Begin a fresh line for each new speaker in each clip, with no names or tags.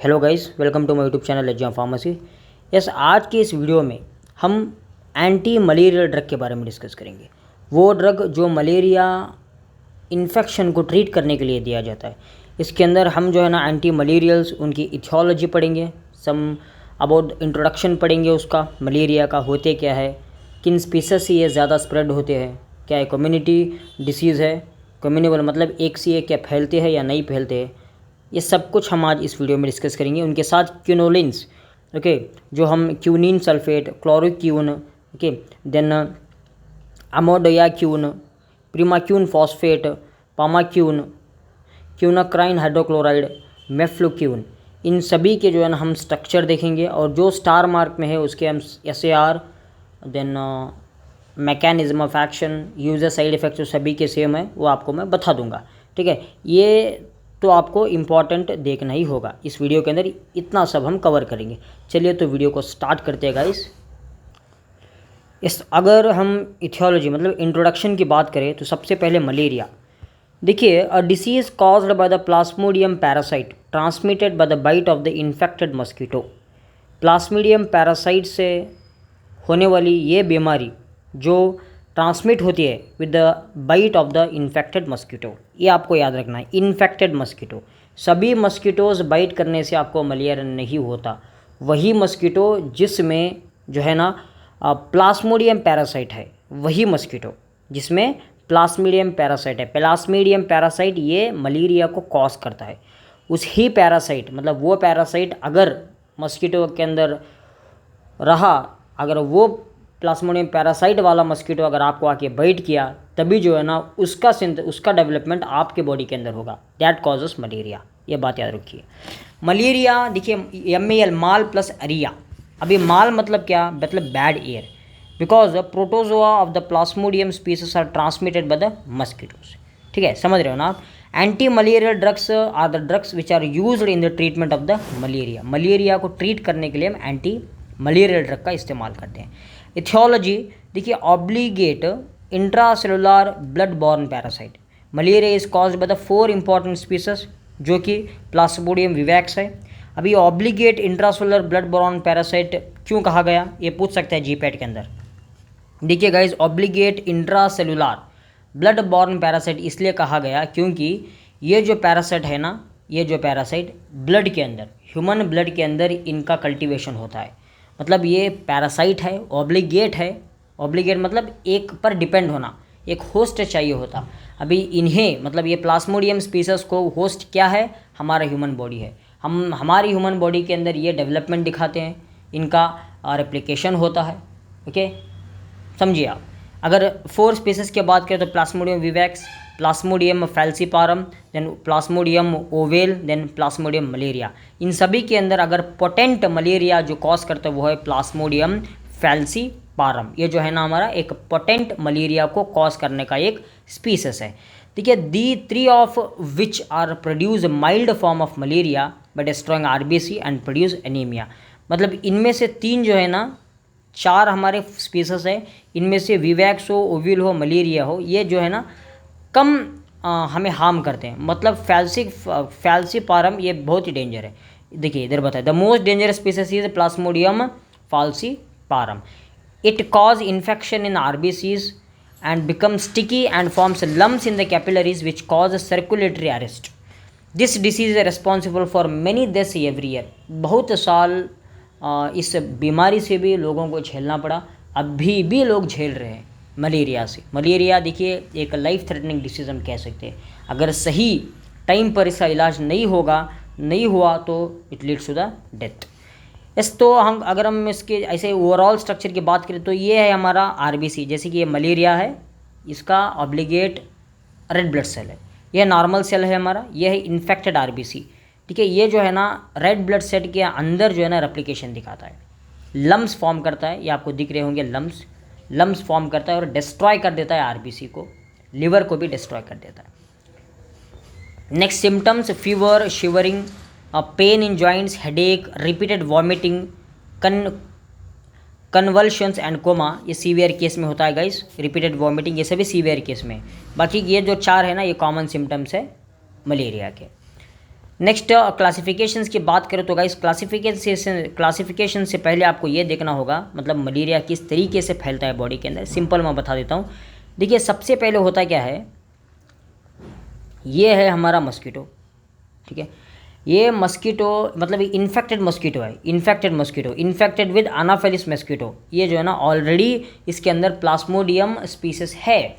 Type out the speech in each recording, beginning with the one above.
Hello guys, welcome to my YouTube channel exam pharmacy. Yes, आज की इस video में हम एंटी मलेरियल ड्रग के बारे में डिस्कस करेंगे। वो ड्रग जो मलेरिया इन्फेक्शन को ट्रीट करने के लिए दिया जाता है। इसके अंदर हम जो है ना एंटी मलेरियल्स, उनकी इथियोलॉजी पढ़ेंगे, सम अबाउट इंट्रोडक्शन पढ़ेंगे उसका, मलेरिया का होते क्या है, किन स्पीसीज से ये ज़्यादा स्प्रेड होते हैं, क्या है कम्युनिटी डिसीज़ है, कम्युनिबल मतलब एक से एक क्या फैलते हैं या नहीं फैलते हैं। ये सब कुछ हम आज इस वीडियो में डिस्कस करेंगे। उनके साथ क्यूनोलिन्स, ओके, जो हम quinine sulphate, chloroquine, okay, then amodiaquine, primaquine phosphate, pamaquine, quinacrine hydrochloride, mefloquine, इन सभी के जो है ना हम स्ट्रक्चर देखेंगे और जो स्टार मार्क में है उसके हम SAR, then mechanism of action, user side effects जो सभी के सेम है वो आपको मैं बता दूंगा। ठीक है, ये तो आपको इम्पॉर्टेंट देखना ही होगा। इस वीडियो के अंदर इतना सब हम कवर करेंगे। चलिए तो वीडियो को स्टार्ट करते हैं गाइस। अगर हम इथियोलॉजी मतलब इंट्रोडक्शन की बात करें तो सबसे पहले मलेरिया देखिए, a disease caused by the plasmodium parasite transmitted by the bite of the infected mosquito. Plasmodium parasite से होने वाली ये बीमारी जो ट्रांसमिट होती है with the bite of the infected mosquito. ये आपको याद रखना है, इन्फेक्टेड मस्कीटो। सभी मस्कीटोज़ बाइट करने से आपको मलेरिया नहीं होता। वही मस्कीटो जिसमें जो है ना प्लाज्मोडियम पैरासाइट है, वही मस्कीटो जिसमें प्लाज्मोडियम पैरासाइट है। प्लाज्मोडियम पैरासाइट ये मलेरिया को कॉज करता है। उसी पैरासाइट मतलब वो पैरासाइट अगर मस्कीटो के अंदर रहा, अगर वो प्लाज्मोडियम पैरासाइट वाला मस्कीटो अगर आपको आके बाइट किया, तभी जो है ना उसका डेवलपमेंट आपके बॉडी के अंदर होगा। That causes malaria. ये बात याद रखिए। मलेरिया देखिए MAL माल प्लस एरिया। अभी माल मतलब क्या, मतलब bad air, because protozoa of the plasmodium species are transmitted by the mosquitoes. ठीक है, समझ रहे हो ना आप। Anti malarial drugs are the drugs which are used in the treatment of the malaria. Malaria को ट्रीट करने के लिए हम एंटी मलेरियल ड्रग का इस्तेमाल करते हैं। इथियोलॉजी देखिए, obligate intracellular blood born parasite. Malaria is caused by the 4 important species जो कि प्लाज्मोडियम विवैक्स है। अभी obligate intracellular blood born parasite क्यों कहा गया, ये पूछ सकते हैं GPAT के अंदर। देखिए guys, obligate intracellular blood born parasite इसलिए कहा गया क्योंकि ये जो पैरासाइट है ना, ये जो पैरासाइट ब्लड के अंदर, ह्यूमन ब्लड के अंदर इनका कल्टीवेशन होता है। मतलब ये पैरासाइट है, ऑब्लिगेट है। ऑब्लिगेट मतलब एक पर डिपेंड होना, एक होस्ट चाहिए होता। अभी इन्हें मतलब ये प्लाज्मोडियम स्पीसीज को होस्ट क्या है, हमारा ह्यूमन बॉडी है। हम हमारी ह्यूमन बॉडी के अंदर ये डेवलपमेंट दिखाते हैं, इनका रेप्लिकेशन होता है। ओके, समझिए आप। अगर 4 स्पीसीज की बात करें तो plasmodium vivax, plasmodium falciparum, then plasmodium ovale, then plasmodium malaria. इन सभी के अंदर अगर पोटेंट मलेरिया जो कॉज करता है वो है प्लाज्मोडियम फैल्सीपारम। ये जो है ना हमारा एक पोटेंट मलेरिया को कॉज करने का एक स्पीसीज है। देखिए, the 3 of which are produce mild form of malaria by destroying RBC and produce anaemia. मतलब इनमें से 3 जो है ना, 4 हमारे स्पीसीज है, इनमें से विवैक्स हो, ओविल हो, मलेरिया हो, ये जो है ना कम हमें हार्म करते हैं। मतलब फैल्सीपारम ये बहुत ही डेंजर है। देखिए इधर बताए, the most dangerous species is plasmodium falciparum. It cause infection in RBCs and become sticky and forms lumps in the capillaries which cause circulatory arrest. This disease is responsible for many deaths every year. बहुत साल इस बीमारी से भी लोगों को झेलना पड़ा, अभी भी लोग झेल रहे हैं मलेरिया से। मलेरिया देखिए एक लाइफ थ्रेटनिंग डिसीज़ हम कह सकते हैं। अगर सही टाइम पर इसका इलाज नहीं हुआ तो it leads to the death. तो अगर हम इसके ऐसे ओवरऑल स्ट्रक्चर की बात करें तो ये है हमारा RBC। जैसे कि ये मलेरिया है, इसका ऑब्लिगेट रेड ब्लड सेल है, यह नॉर्मल सेल है हमारा, यह है इन्फेक्टेड RBC। ठीक है, ये जो है ना रेड ब्लड सेल के अंदर जो है ना रेप्लिकेशन दिखाता है, लम्स फॉर्म करता है। ये आपको दिख रहे होंगे, लम्स फॉर्म करता है और डिस्ट्रॉय कर देता है RBC को, लिवर को भी डिस्ट्रॉय कर देता है। Next symptoms, fever, shivering, pain in joints, headache, repeated vomiting, convulsions and coma. ये सीवियर केस में होता है गाइस। रिपीटेड वॉमिटिंग ये सभी सीवियर केस में। बाकी ये जो 4 है ना, ये कॉमन सिम्टम्स है मलेरिया के। नेक्स्ट क्लासिफिकेशंस की बात करें तो गाइस क्लासिफिकेशन से पहले आपको ये देखना होगा मतलब मलेरिया किस तरीके से फैलता है बॉडी के अंदर। सिंपल मैं बता देता हूँ। देखिए सबसे पहले होता क्या है, ये है हमारा मस्कीटो, ठीक है। ये मस्कीटो मतलब इन्फेक्टेड मस्कीटो है, इन्फेक्टेड विद अनाफेलिस मस्कीटो। ये जो है ना ऑलरेडी इसके अंदर प्लाज्मोडियम स्पीसीज है।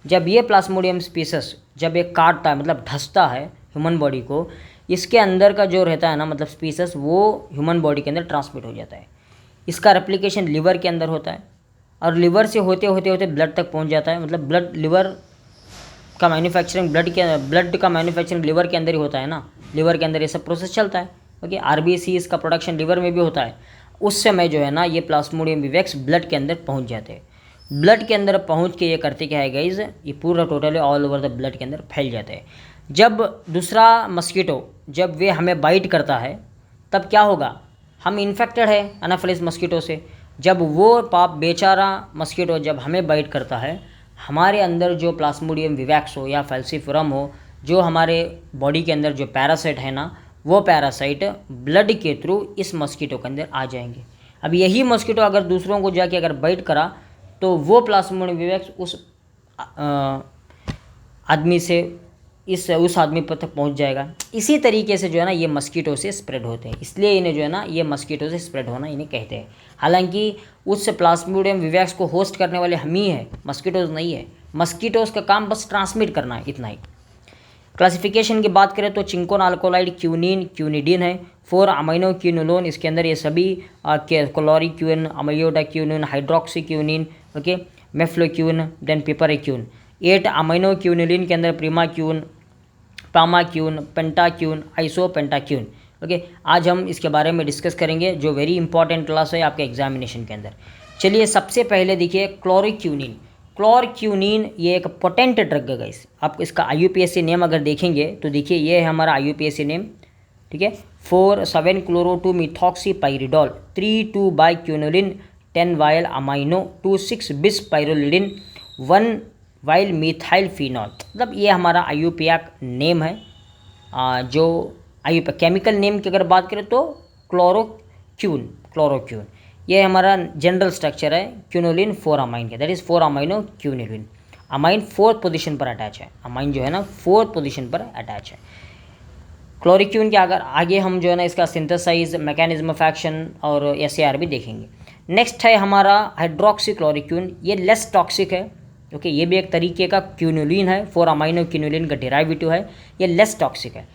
जब ये प्लाज्मोडियम स्पीसीज जब ये काटता है मतलब धंसता है ह्यूमन बॉडी को, इसके अंदर का जो रहता है ना मतलब स्पीसीज वो ह्यूमन बॉडी के अंदर ट्रांसमिट हो जाता है। इसका रेप्लिकेशन लिवर के अंदर होता है और लिवर से होते होते होते ब्लड तक पहुंच जाता है। मतलब ब्लड का मैन्युफैक्चरिंग लिवर के अंदर ही होता है ना, लिवर के अंदर ये सब प्रोसेस चलता है। ओके, आरबीसी इसका प्रोडक्शन लिवर में भी होता है। उस समय जो है ना ये प्लाज्मोडियम विवैक्स ब्लड के अंदर पहुंच जाते हैं। ब्लड के अंदर पहुंच के ये करते क्या है गाइज, ये पूरा totally all over the blood के अंदर फैल जाते हैं। जब दूसरा मस्कीटो जब वे हमें बाइट करता है तब क्या होगा, हम इन्फेक्टेड है एनाफिलिस मस्कीटो से। जब वो पाप बेचारा मस्कीटो जब हमें बाइट करता है, हमारे अंदर जो प्लाज्मोडियम विवैक्स हो या फैल्सीफोरम हो, जो हमारे बॉडी के अंदर जो पैरासाइट है ना, वो पैरासाइट ब्लड के थ्रू इस मस्कीटो के अंदर आ जाएंगे। अब यही मस्कीटो अगर दूसरों को जाके अगर बाइट करा तो वो प्लाज्मोडियम विवैक्स उस आदमी से उस आदमी पर तक पहुंच जाएगा। इसी तरीके से जो है ना ये मस्कीटो से स्प्रेड होते हैं, इसलिए इन्हें जो है ना ये मस्कीटो से स्प्रेड होना इन्हें कहते हैं। हालांकि उस प्लाज्मोडियम विवैक्स को होस्ट करने वाले हम ही हैं, मस्कीटोज नहीं है। मस्कीटोज का काम बस ट्रांसमिट करना है, इतना ही। क्लासिफिकेशन की बात करें तो चिंकोन अल्कोलाइड क्यूनिन क्यूनिडीन है, 4 अमीनो क्यूनोलोन इसके अंदर, ये सभी क्लोरिक्यून, अमायोडाक्यूनिन, हाइड्रोक्सीक्यूनिन, ओके, मेफ्लोक्यून, देन पिपरेक्यून। 8 अमीनो क्यूनिलिन के अंदर प्रीमाक्यून, पामाक्यून, पेंटाक्यून, आइसोपेंटाक्यून। ओके, आज हम इसके बारे में डिस्कस करेंगे जो वेरी इंपॉर्टेंट क्लास है आपके एग्जामिनेशन के अंदर। चलिए सबसे पहले देखिए क्लोरिक्यूनिन। क्लोरक्यूनिन ये एक पोटेंट ड्रग है गाइस। आप इसका IUPAC नेम अगर देखेंगे तो देखिए ये है हमारा IUPAC नेम, ठीक है। 4,7 क्लोरो 2 मिथॉक्सी पाइरिडोल, 3,2 बाइक्यूनोलिन, 10 वाइल अमाइनो, 2,6 बिस पाइरोलिडिन, 1 वाइल मिथाइल फिनॉल। मतलब ये हमारा IUPAC नेम है। जो IUPAC केमिकल नेम की अगर बात करें तो क्लोरोक्यून ये हमारा जनरल स्ट्रक्चर है क्यूनोलिन 4 अमाइन का, that is 4 amino quinoline. Amine 4th position पर अटैच है, अमाइन जो है ना 4th पोजीशन पर अटैच है। क्लोरिक्यून के अगर आगे हम जो है ना इसका सिंथेसाइज, मैकेनिज्म ऑफ एक्शन और SAR भी देखेंगे। नेक्स्ट है हमारा हाइड्रोक्सी क्लोरिक्यून, ये लेस टॉक्सिक है, ओके। ये भी एक तरीके का क्यूनोलिन है, 4 अमाइनो क्यूनोलिन का डेराइवेटिव है, ये लेस टॉक्सिक है।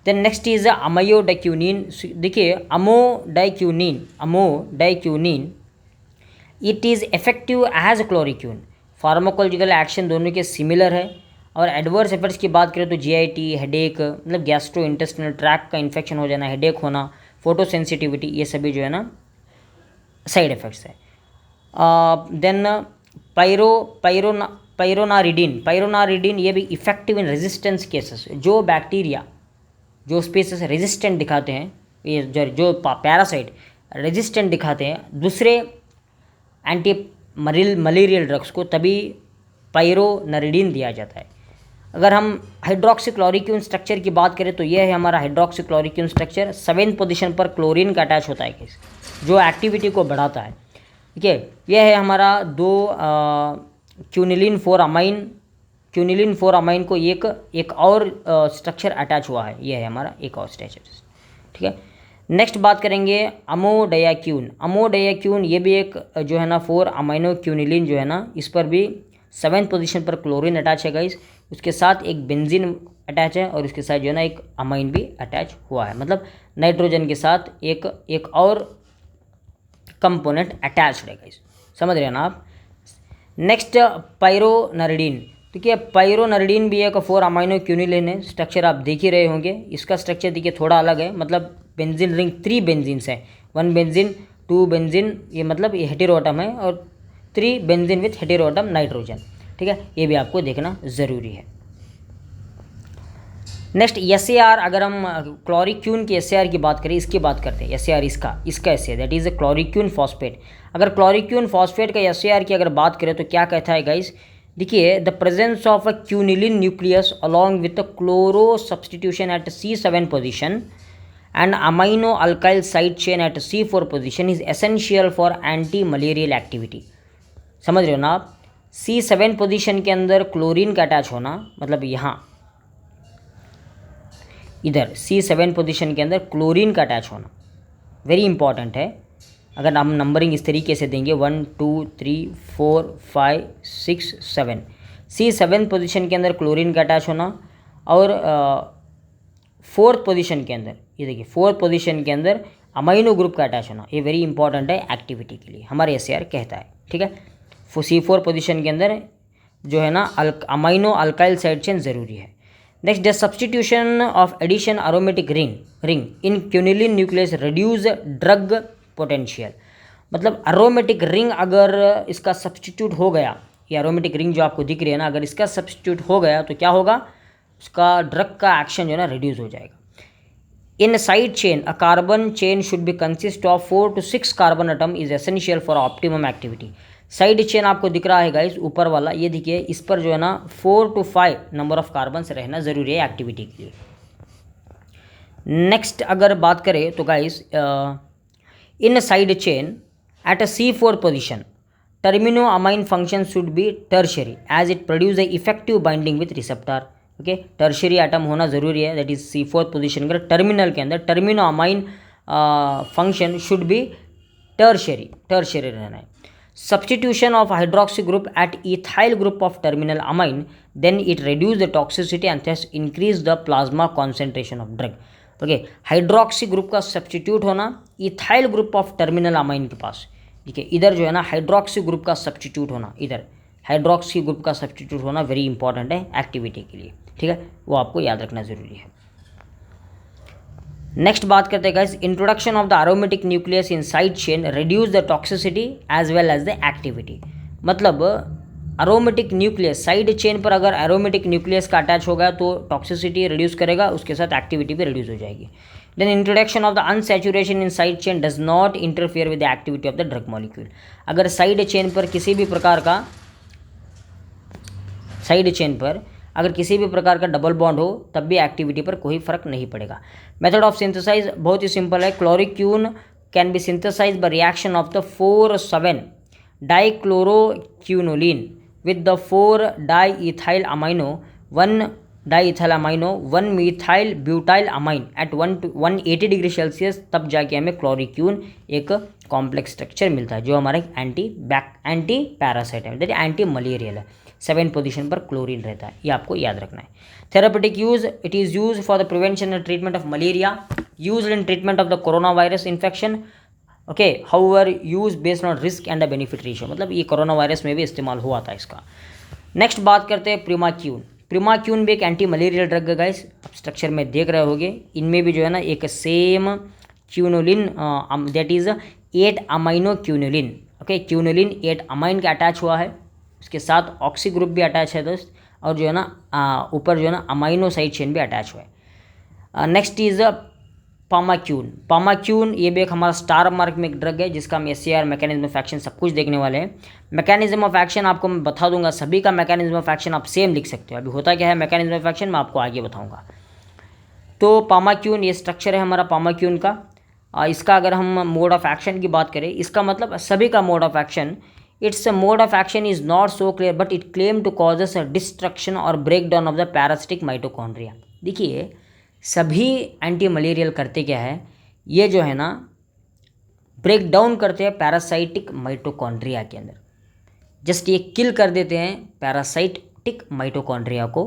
Then next is amodiaquine. देखिए amodiaquine it is effective as chloroquine. Pharmacological action दोनों के सिमिलर है। और एडवर्स इफेक्ट्स की बात करें तो GIT, हेडेक, मतलब गैस्ट्रो इंटेस्टिनल ट्रैक का इन्फेक्शन हो जाना, हेडेक होना, फोटोसेंसिटिविटी, ये सभी जो है ना साइड इफ़ेक्ट्स है। देन पायरोनारिडिन ये भी इफेक्टिव इन रेजिस्टेंस केसेस। जो बैक्टीरिया जो स्पीसीज रेजिस्टेंट दिखाते हैं, ये जो पैरासाइट रेजिस्टेंट दिखाते हैं दूसरे एंटी मलेरियल ड्रग्स को, तभी पायरोनारिडिन दिया जाता है। अगर हम हाइड्रोक्सीक्लोरिक्यून स्ट्रक्चर की बात करें तो यह है हमारा हाइड्रोक्सीक्लोरिक्यून स्ट्रक्चर। 7th पोजीशन पर क्लोरीन का अटैच होता है, जो एक्टिविटी को बढ़ाता है, ठीक है। यह है हमारा 2 क्यूनिलिन 4 अमाइन को एक और स्ट्रक्चर अटैच हुआ है, यह है हमारा एक और स्ट्रक्चर, ठीक है। नेक्स्ट बात करेंगे अमोडायाक्यून ये भी एक जो है ना 4 अमाइनो क्यूनिलिन जो है ना, इस पर भी 7th पोजीशन पर क्लोरीन अटैच है गाइस। उसके साथ एक बेंजीन अटैच है और उसके साथ जो है ना एक अमाइन भी अटैच हुआ है, मतलब नाइट्रोजन के साथ एक और कंपोनेंट अटैच्ड है गाइस, समझ रहे हैं ना आप। नेक्स्ट पायरोनारिडिन। देखिए पायरोनारिडिन भी एक 4 अमाइनो क्यूनिलिन है, स्ट्रक्चर आप देख ही रहे होंगे। इसका स्ट्रक्चर देखिए थोड़ा अलग है, मतलब बेंजीन रिंग 3 बेंजीन्स हैं, 1 बेंजीन 2 बेंजीन, ये मतलब ये हेटेरोएटम है, और 3 बेंजीन विथ हेटेरोएटम नाइट्रोजन, ठीक है। ये भी आपको देखना ज़रूरी है। नेक्स्ट SAR, अगर हम क्लोरिक्यून की SAR की बात करें, इसकी बात करते हैं SAR, इसका SAR दैट इज़ क्लोरिक्यून फॉस्फेट। अगर क्लोरिक्यून फॉस्फेट का SAR की अगर बात करें तो क्या कहता है गाइस, देखिए the presence of a quinoline nucleus along with chloro substitution at C7 position and amino alkyl side chain at C4 position is essential for anti malarial activity। समझ रहे हो ना आप? C7 पोजीशन के अंदर क्लोरीन का attach होना, मतलब यहाँ इधर C7 पोजीशन के अंदर क्लोरीन का अटैच होना वेरी इंपॉर्टेंट है। अगर हम नंबरिंग इस तरीके से देंगे 1 2 3 4 5 6 7, C7 पोजीशन के अंदर क्लोरीन का अटैच होना, और फोर्थ पोजीशन के अंदर ये देखिए फोर्थ पोजीशन के अंदर अमाइनो ग्रुप का अटैच होना, ये वेरी इंपॉर्टेंट है एक्टिविटी के लिए, हमारे SAR कहता है। ठीक है, C4 पोजीशन के अंदर जो है ना अमाइनो अल्काइल साइड चेन ज़रूरी है। Next, the substitution of addition aromatic ring in quinoline nucleus reduce drug potential. मतलब अरोमेटिक रिंग अगर इसका सब्सटीट्यूट हो गया, ये अरोमेटिक रिंग जो आपको दिख रही है ना, अगर इसका सब्सटीट्यूट हो गया तो क्या होगा, उसका ड्रग का एक्शन जो है ना रिड्यूस हो जाएगा। In side chain a carbon chain should be consist of 4 to 6 carbon atom is essential for optimum activity. Side chain आपको दिख रहा है गाइस ऊपर वाला, ये देखिए इस पर जो है ना 4 to 5 नंबर ऑफ कार्बन रहना ज़रूरी है एक्टिविटी के लिए। नेक्स्ट अगर बात करें तो guys in side chain at a C4 position termino amine function should be tertiary as it produce a effective binding with receptor. Okay, tertiary atom होना ज़रूरी है, दैट इज C4 पोजीशन के टर्मिनल के अंदर termino amine function should be tertiary रहना है। Substitution of hydroxy group at ethyl group of terminal amine, then it reduce the toxicity and thus increase the plasma concentration of drug. Okay, hydroxy group का substitute होना ethyl group of terminal amine के पास, ठीक है, इधर जो है ना hydroxy group का सब्सटीट्यूट होना, इधर हाइड्रोक्सी ग्रुप का सब्सटीट्यूट होना वेरी इंपॉर्टेंट है एक्टिविटी के लिए। ठीक है, वो आपको याद रखना ज़रूरी है। नेक्स्ट बात करते हैं guys, introduction of the aromatic nucleus in side chain reduce the toxicity as well as the activity. मतलब एरोमेटिक न्यूक्लियस साइड चेन पर अगर एरोमेटिक न्यूक्लियस का अटैच होगा तो टॉक्सिसिटी रिड्यूस करेगा, उसके साथ एक्टिविटी भी रिड्यूस हो जाएगी। Then introduction of the unsaturation in side chain does not interfere with the activity of the drug molecule. अगर साइड चेन पर किसी भी प्रकार का अगर किसी भी प्रकार का डबल बॉन्ड हो तब भी एक्टिविटी पर कोई फर्क नहीं पड़ेगा। मेथड ऑफ सिंथेसाइज बहुत ही सिंपल है। Chloroquine can be synthesize by reaction of the 4,7 dichloroquinoline with the 4 diethyl amino 1 diethyl amino 1 methyl butyl amine at 180 degree Celsius, तब जाके हमें क्लोरोक्यून एक कॉम्प्लेक्स स्ट्रक्चर मिलता है जो हमारा एंटी पैरासाइट है, एंटी मलेरियल है। 7 पोजीशन पर क्लोरीन रहता है, ये आपको याद रखना है। Therapeutic use, it is use for the prevention and treatment of malaria, use in treatment of the corona virus infection. Okay, however use based on risk and the benefit ratio, मतलब ये corona virus में भी इस्तेमाल हुआ था इसका। Next बात करते हैं प्रिमाक्यून। प्रिमाक्यून भी एक एंटी मलेरियल ड्रग है गाइस, स्ट्रक्चर में देख रहे होगे, इनमें भी जो है ना एक same quinoline that is 8 amino quinoline. Okay, quinoline 8 amine का अटैच हुआ है, उसके साथ ऑक्सी ग्रुप भी अटैच है दोस्त, और जो है ना ऊपर जो है ना अमाइनो साइड चेन भी अटैच हुआ है। Next is पामाक्यून। पामाक्यून ये भी एक हमारा स्टार मार्क में एक ड्रग है जिसका हम SAR मैकेनिज्म ऑफ एक्शन सब कुछ देखने वाले हैं। मैकेनिज्म ऑफ एक्शन आपको मैं बता दूंगा, सभी का मैकेनिज्म ऑफ एक्शन आप सेम लिख सकते हो। अभी होता क्या है मैकेनिज्म ऑफ एक्शन मैं आपको आगे बताऊंगा। तो पामाक्यून ये स्ट्रक्चर है हमारा पामाक्यून का। इसका अगर हम मोड ऑफ एक्शन की बात करें, इसका मतलब सभी का mode of action, its mode of action is not so clear but it claim to causes a destruction or breakdown of the parasitic mitochondria। देखिए सभी एंटी मलेरियल करते क्या है, ये जो है ना ब्रेक डाउन करते हैं पैरासाइटिक माइटोकॉन्ड्रिया के अंदर, जस्ट ये किल कर देते हैं पैरासाइटिक माइटोकॉन्ड्रिया को।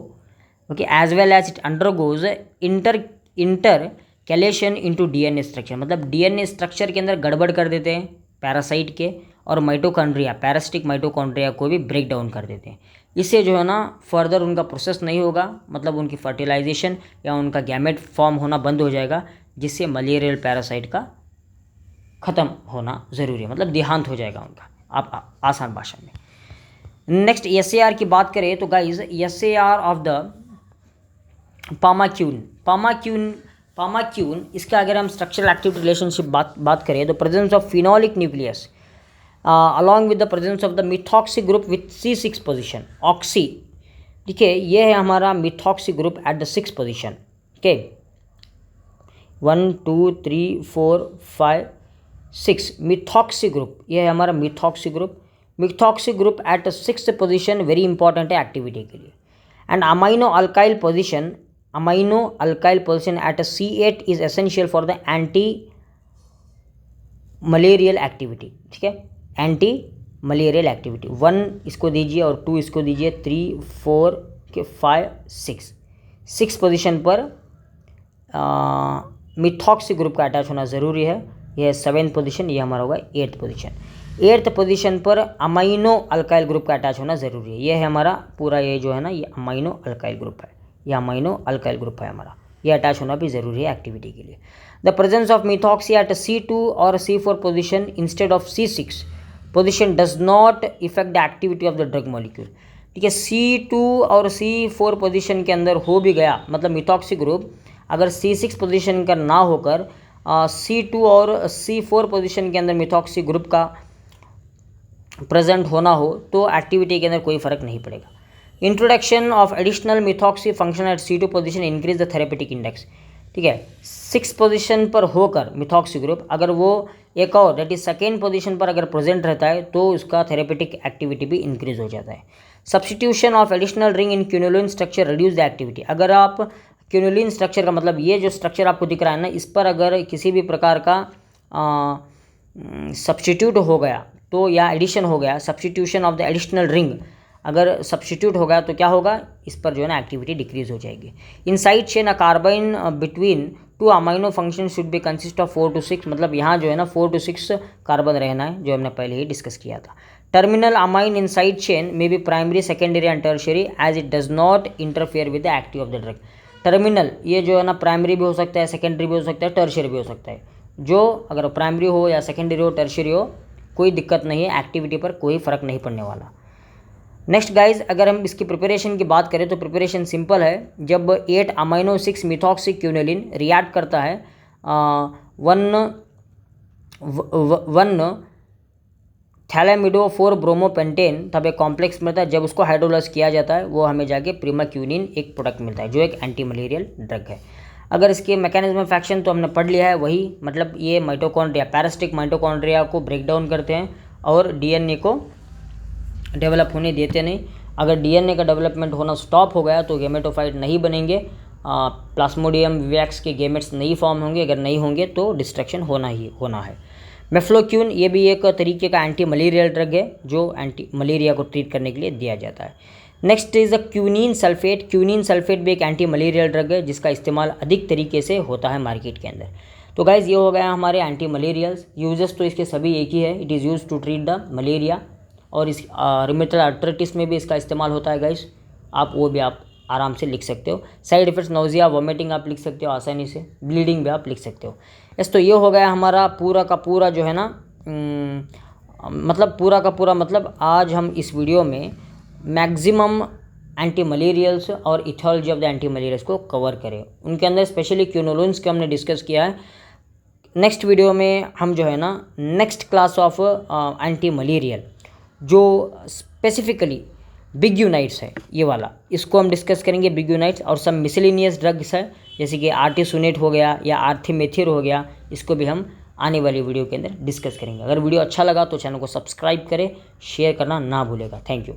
Okay, as well as it undergoes intercalation into DNA structure, मतलब DNA स्ट्रक्चर के अंदर गड़बड़ कर देते हैं पैरासाइट के, और माइटोकॉन्ड्रिया पैरासिटिक माइटोकॉन्ड्रिया को भी ब्रेक डाउन कर देते हैं। इससे जो है ना फर्दर उनका प्रोसेस नहीं होगा, मतलब उनकी फर्टिलाइजेशन या उनका गैमेट फॉर्म होना बंद हो जाएगा, जिससे मलेरियल पैरासाइट का ख़त्म होना ज़रूरी है, मतलब देहांत हो जाएगा उनका, आप आसान भाषा में। नेक्स्ट SAR की बात करें तो guys SAR of the pamaquine इसका अगर हम स्ट्रक्चरल एक्टिविटी रिलेशनशिप बात करें तो presence of phenolic nucleus along with the presence of the methoxy group with C6 position oxy. देखिए ये है हमारा methoxy group at the 6th position. Okay 1 2 3 4 5 6 methoxy group, ये है हमारा methoxy group. Methoxy group at 6th position very important है activity के लिए। And amino alkyl position eight C8 is essential for the anti malarial activity. ठीक है, anti malarial activity. 1 इसको दीजिए और 2 इसको दीजिए, 3 4 के 5 6 पोजीशन पर मिथॉक्सी ग्रुप का अटैच होना ज़रूरी है। यह 7th पोजीशन, ये हमारा होगा 8th पोजीशन। 8th पोजीशन पर अमाइनो अल्काइल ग्रुप का अटैच होना ज़रूरी है। ये है हमारा पूरा, ये जो है ना, ये अमाइनो अल्काइल ग्रुप है, ये अमाइनो अल्काइल ग्रुप है हमारा, ये अटैच होना भी ज़रूरी है एक्टिविटी के लिए। The presence of methoxy at C2 और C4 position instead of C6 position does not effect the activity of the drug molecule. ठीक है, C2 और C4 पोजीशन के अंदर हो भी गया, मतलब मिथॉक्सी ग्रुप अगर C6 पोजीशन का ना होकर C2 और C4 पोजीशन के अंदर मिथॉक्सी ग्रुप का प्रेजेंट होना हो तो एक्टिविटी के अंदर कोई फ़र्क नहीं पड़ेगा। Introduction of additional methoxy function at C2 position increase the therapeutic index. ठीक है, 6 पोजीशन पर होकर मिथॉक्सी ग्रुप अगर वो एक और दैट इज 2nd पोजीशन पर अगर प्रेजेंट रहता है तो उसका थेरेपेटिक एक्टिविटी भी इंक्रीज हो जाता है। Substitution of additional ring in quinoline structure reduce the activity. अगर आप क्यूनोलिन स्ट्रक्चर का मतलब ये जो स्ट्रक्चर आपको दिख रहा है ना, इस पर अगर किसी भी प्रकार का सब्स्टिट्यूट हो गया तो, या एडिशन हो गया, substitution of the additional ring अगर सब्स्टिट्यूट हो गया तो क्या होगा, इस पर जो है ना एक्टिविटी डिक्रीज हो जाएगी। In side chain a carbon between 2 amino function should be consist of 4 to 6, मतलब यहाँ जो है ना 4 to 6 कार्बन रहना है, जो हमने पहले ही डिस्कस किया था। Terminal amine in side chain may be primary, secondary and tertiary as it does not interfere with the active of the drug. Terminal ये जो है ना प्राइमरी भी हो सकता है, सेकेंडरी भी हो सकता है, टर्शियरी भी हो सकता है। जो अगर प्राइमरी हो या सेकेंडरी हो, टर्शियरी हो, कोई दिक्कत नहीं है, एक्टिविटी पर कोई फ़र्क नहीं पड़ने वाला। नेक्स्ट गाइज, अगर हम इसकी प्रिपरेशन की बात करें तो प्रिपरेशन सिंपल है। जब 8 अमाइनो 6 मिथॉक्सी क्यूनोलिन रिएक्ट करता है 1 थैलामिडो 4 ब्रोमोपेंटेन, तब एक कॉम्प्लेक्स मिलता है। जब उसको हाइड्रोलाइज किया जाता है वो हमें जाके प्रिमाक्यूनिन एक प्रोडक्ट मिलता है जो एक एंटी मलेरियल ड्रग है। अगर इसके मैकेनिज्म ऑफ एक्शन तो हमने पढ़ लिया है, वही मतलब ये माइटोकॉन्ड्रिया, पैरासिटिक माइटोकॉन्ड्रिया को ब्रेक डाउन करते हैं और डीएनए को डेवलप होने देते नहीं। अगर डीएनए का डेवलपमेंट होना स्टॉप हो गया तो गेमेटोफाइट नहीं बनेंगे, प्लाज्मोडियम विवैक्स के गेमेट्स नहीं फॉर्म होंगे, अगर नहीं होंगे तो डिस्ट्रक्शन होना ही होना है। मेफ्लोक्यून ये भी एक तरीके का एंटी मलेरियल ड्रग है जो एंटी मलेरिया को ट्रीट करने के लिए दिया जाता है। Next is the quinine sulphate. Quinine sulphate भी एक एंटी मलेरियल ड्रग है जिसका इस्तेमाल अधिक तरीके से होता है मार्केट के अंदर। तो गाइज़ ये हो गया हमारे एंटी मलेरियल्स। यूजेस तो इसके सभी एक ही है, it is use to treat the malaria, और इस रिमेटल आर्थराइटिस में भी इसका इस्तेमाल होता है गाइस। आप वो भी आप आराम से लिख सकते हो। साइड इफेक्ट्स नोजिया, वॉमिटिंग आप लिख सकते हो आसानी से, ब्लीडिंग भी आप लिख सकते हो। यस, तो ये हो गया हमारा पूरा का पूरा जो है ना, मतलब पूरा का पूरा, मतलब आज हम इस वीडियो में मैक्सिमम एंटी मलेरियल्स और इथियोलॉजी ऑफ द एंटी मलेरियल्स को कवर करें। उनके अंदर स्पेशली क्यूनोलिन्स के हमने डिस्कस किया है। नेक्स्ट वीडियो में हम जो है ना next class of anti malarial जो स्पेसिफिकली बिग्यूनाइट्स है, ये वाला, इसको हम डिस्कस करेंगे। बिग्यूनाइट्स और सब मिसलिनियस ड्रग्स है जैसे कि आर्टिसुनेट हो गया या आर्थिमेथिर हो गया, इसको भी हम आने वाली वीडियो के अंदर डिस्कस करेंगे। अगर वीडियो अच्छा लगा तो चैनल को सब्सक्राइब करें, शेयर करना ना भूलेगा। Thank you.